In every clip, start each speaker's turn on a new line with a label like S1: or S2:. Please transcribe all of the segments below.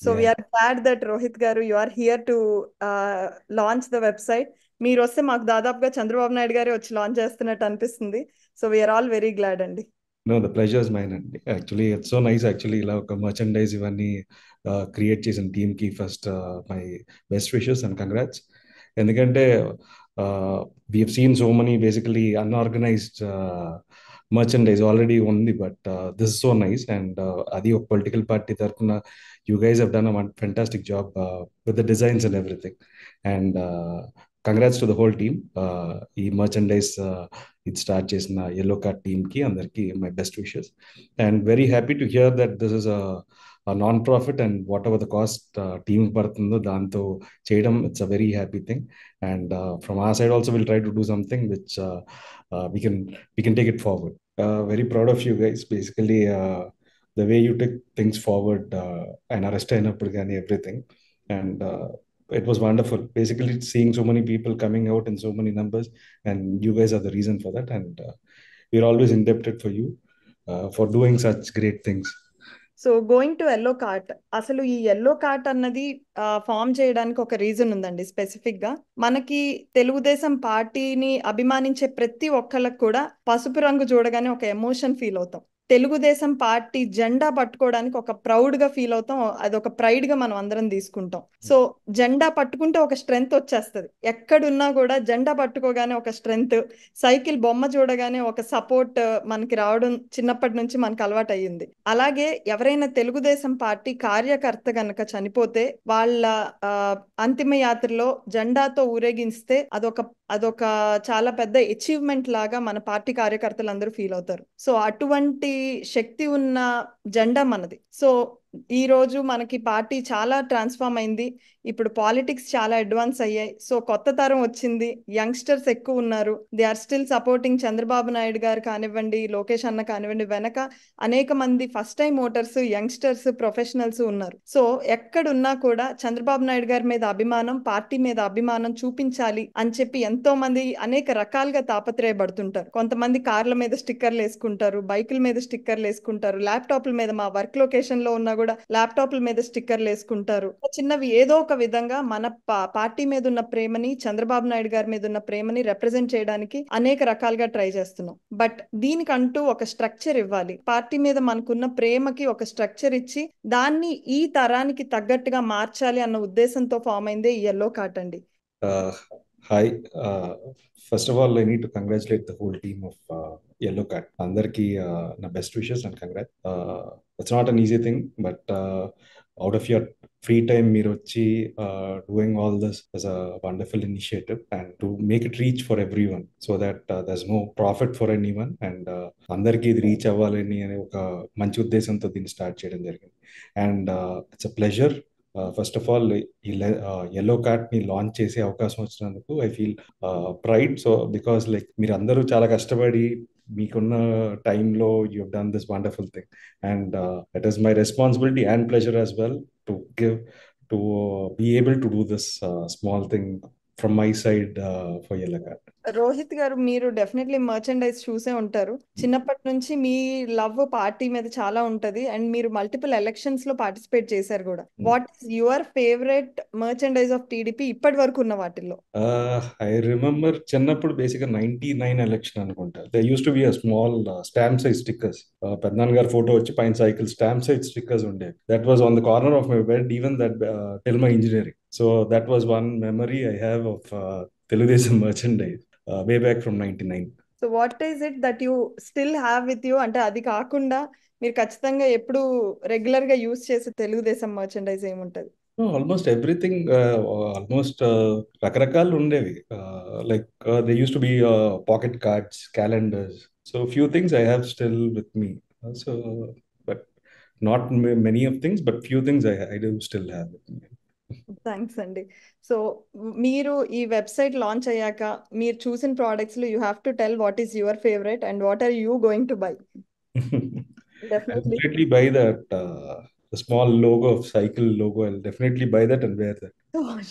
S1: So we're glad that Rohit గారు you are here to launch the website. మీరు వస్తే మాకు దాదాపుగా చంద్రబాబు నాయుడు గారే వచ్చి లాంచ్ చేస్తున్నట్టు అనిపిస్తుంది. So we're all very glad అండి.
S2: No, the pleasure is mine అండి. Actually it's so nice. Actually ఇలా ఒక మర్చండైజ్ ఇవన్నీ క్రియేట్ చేసిన టీమ్కి first my best wishes and congrats. ఎందుకంటే we have seen so many basically unorganised merchandise already ఉంది, but this so nice. And అది ఒక పొలిటికల్ పార్టీ తరఫున you guys have done a fantastic job with the designs and everything. And congrats to the whole team. ఈ merchandise ఇది start చేసిన yellow card టీమ్కి అందరికీ my best wishes. And very happy to hear that this is non profit and what ever the cost team పడుతుందో దాంతో చేయడం, it's a very happy thing. And from our side also we'll try to do something which we can take it forward. Very proud of you guys. Basically, the way you took things forward and arrest అయినప్పుడు కానీ everything, and it was wonderful. Basically, seeing so many people coming out in so many numbers, and you guys are the reason for that. And we're always indebted for you for doing such great things.
S1: So going to yellow cart, అసలు ఈ yellow cart అన్నది form చేయడానికి ఒక reason ఉందండి. Specific గా మనకి తెలుగుదేశం పార్టీని అభిమానించే ప్రతి ఒక్కళ్ళకి కూడా పసుపు రంగు చూడగానే ఒక ఎమోషన్ ఫీల్ అవుతాం. తెలుగుదేశం పార్టీ జెండా పట్టుకోవడానికి ఒక ప్రౌడ్ గా ఫీల్ అవుతాం. అది ఒక ప్రైడ్ గా మనం అందరం తీసుకుంటాం. సో జెండా పట్టుకుంటే ఒక స్ట్రెంగ్త్ వచ్చేస్తుంది. ఎక్కడున్నా కూడా జెండా పట్టుకోగానే ఒక స్ట్రెంగ్త్, సైకిల్ బొమ్మ చూడగానే ఒక సపోర్ట్ మనకి రావడం చిన్నప్పటి నుంచి మనకు అలవాటు అయ్యింది. అలాగే ఎవరైనా తెలుగుదేశం పార్టీ కార్యకర్త గనక చనిపోతే వాళ్ళ అంతిమ యాత్రలో జెండాతో ఊరేగిస్తే అదొక చాలా పెద్ద అచీవ్మెంట్ లాగా మన పార్టీ కార్యకర్తలు అందరూ ఫీల్ అవుతారు. సో అటువంటి శక్తి ఉన్న జెండా మనది. సో ఈ రోజు మనకి పార్టీ చాలా ట్రాన్స్ఫార్మ్ అయింది. ఇప్పుడు పాలిటిక్స్ చాలా అడ్వాన్స్ అయ్యాయి. సో కొత్త తరం వచ్చింది, యంగ్స్టర్స్ ఎక్కువ ఉన్నారు. They are still supporting Chandrababu Naidu garu కానివ్వండి, లోకేష్ అన్న కానివ్వండి, వెనక అనేక మంది first time voters, youngsters, professionals ఉన్నారు. సో ఎక్కడున్నా కూడా చంద్రబాబు నాయుడు గారి మీద అభిమానం, పార్టీ మీద అభిమానం చూపించాలి అని చెప్పి ఎంతో మంది అనేక రకాలుగా తాపత్రయపడుతుంటారు. కొంతమంది కార్ల మీద స్టిక్కర్లు వేసుకుంటారు, బైకుల మీద స్టిక్కర్లు వేసుకుంటారు, ల్యాప్టాప్ల మీద మా వర్క్ లొకేషన్ లో ఉన్నా కూడా ల్యాప్టాప్ల మీద స్టిక్కర్లు వేసుకుంటారు. చిన్నవి ఏదో ఒక విధంగా మన పార్టీ మీద ఉన్న ప్రేమని, చంద్రబాబు నాయుడు గారి మీద ఉన్న ప్రేమని రిప్రజెంట్ చేయడానికి అనేక రకాలుగా ట్రై చేస్తున్నాం. బట్ దీనికంటూ ఒక స్ట్రక్చర్ ఇవ్వాలి. పార్టీ మీద మనకున్న ప్రేమకి ఒక స్ట్రక్చర్ ఇచ్చి దాన్ని ఈ తరానికి తగ్గట్టుగా మార్చాలి అన్న ఉద్దేశంతో ఫామ్ అయిందే ఈ ఎల్లో కార్ట్ అండి.
S2: Hi. First of all, I need to congratulate the whole team of Yellow Cat. Andarki na best wishes and congrats. It's not an easy thing, but out of your free time, Mirochi doing all this is a wonderful initiative, and to make it reach for everyone so that there's no profit for anyone, and andarki ఇది reach అవ్వాలని అనే ఒక మంచి ఉద్దేశంతో దీన్ని start చేయడం జరిగింది. And it's a pleasure. First of all ఈ ఎల్లో కార్ట్ ని లాంచ్ చేసే అవకాశం వచ్చినందుకు I feel pride. So because like మీరు అందరూ చాలా కష్టపడి మీకున్న టైంలో you have done this wonderful thing, and it is my responsibility and pleasure as well to give to be able to do this small thing from my side for yellow cart.
S1: Rohit garu, మీరు definitely merchandise చూసే ఉంటారు. చిన్నప్పటి నుంచి మీ love party మీద చాలా ఉంటది, and మీరు multiple elections లో పార్టిసిపేట్ చేశారు కూడా. What is your favourite merchandise of TDP ఇప్పటి వరకు ఉన్న వాటిల్లో?
S2: ఐ రిమెంబర్ చిన్నప్పుడు బేసిక్గా 99 ఎలక్షన్ అనుకుంటా. They use to be a small stamp size stickers. పెద్దనాన్న గారి ఫోటో వచ్చి పైన సైకిల్ స్టాంప్ సైజ్ స్టిక్కర్స్ ఉండేవి. That was on the corner of my bed even that till my engineering. So that was one memory I have of Telugu Desam merchandise way back from 99.
S1: So what is it that you still have with you? అంటే అది కాకుండా మీరు ఖచ్చితంగా ఎప్పుడు regular గా use చేసే Telugu Desam merchandise ఏముంటది?
S2: Almost everything. Almost రకరకాలు ఉండేవి. Like they use to be pocket cards, calendars. So few things I have still with me. So but not many of things, but few things I do still have with me.
S1: Thanks అండి. So మీరు ఈ website launch అయ్యాక మీరు చూసిన products లో you have to tell what is your favourite and what are you going to by.
S2: I'll
S1: definitely.
S2: definitely buy that. The small logo of cycle logo. I'll definitely buy that and wear that.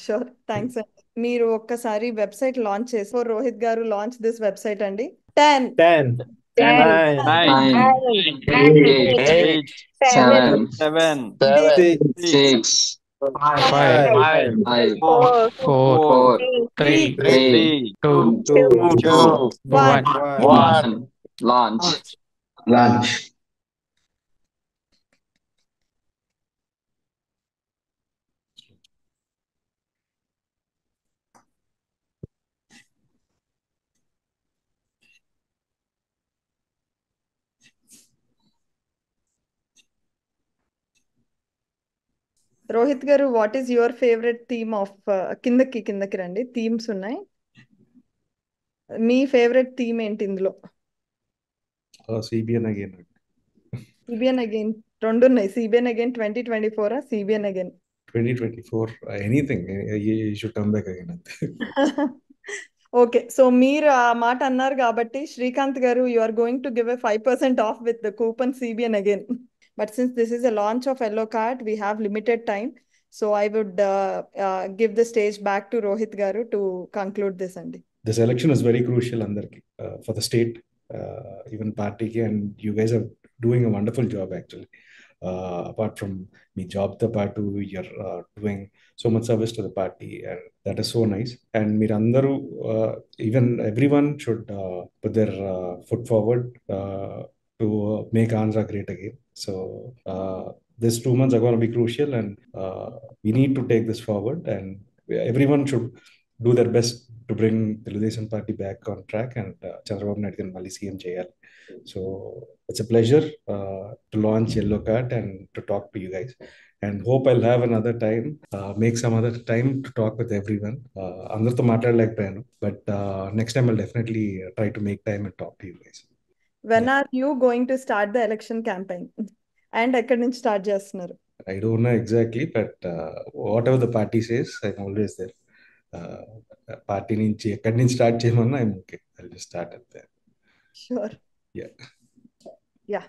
S1: Sure, thanks అండి. మీరు ఒక్కసారి website launch చేసి రోహిత్ గారు launch this website అండి. 10
S3: 10 10,
S4: nine,
S3: 9,
S5: 9,
S3: 8,
S5: 8,
S3: 7,
S5: 7,
S4: 7,
S5: 6,
S4: 5,
S3: 5,
S5: 5,
S3: 4,
S5: 4,
S3: 3,
S5: 3,
S3: 2,
S5: 2,
S1: 1.
S5: 1. Launch.
S6: Lunch.
S1: Rohit గారు, what is your favourite theme of కిందకి రండి, themes ఉన్నాయి. మీ ఫేవరెట్ థీమ్ ఏంటి ఇందులో?
S2: CBN again.
S1: సిబిఎన్ అగైన్ 2 ఉన్నాయి. CBN again 2024 CBN again
S2: 2024 anything you should come back again.
S1: Okay, so మీరు ఆ మాట అన్నారు కాబట్టి Srikanth garu, you are going to give a 5% off with the coupon CBN again. But since this is a launch of yellow card, we have limited time. So I would give the stage back to Rohit garu to conclude this అండి.
S2: This election is very crucial అందరికి, for the state, even partyకి, and you guys are doing a wonderful job actually. Apart from మీ జాబ్తో పాటు you're doing so much service to the party, and that is so nice. And మీరందరూ, even everyone should put their foot forward to make Andhra great again. So this 2 months are going to be crucial, and we need to take this forward, and everyone should do their best to bring Telugu Party back on track, and Chandrababu Naidu garu malli CM cheyali. So it's a pleasure to launch Yellow Card and to talk to you guys, and hope I'll have another time, make some other time to talk with everyone. Andartho maatladalekapayanu, but next time I'll definitely try to make time and talk to you guys.
S1: When are you going to start the election campaign? And ఎక్కడి నుంచి start చేస్తున్నారు?
S2: I don't know exactly, but whatever the party says, I'm always there. Party నుంచి ఎక్కడి నుంచి start చేయమన్నా I'm okay. I will start at there.
S1: Sure.
S2: Yeah.
S1: Yeah.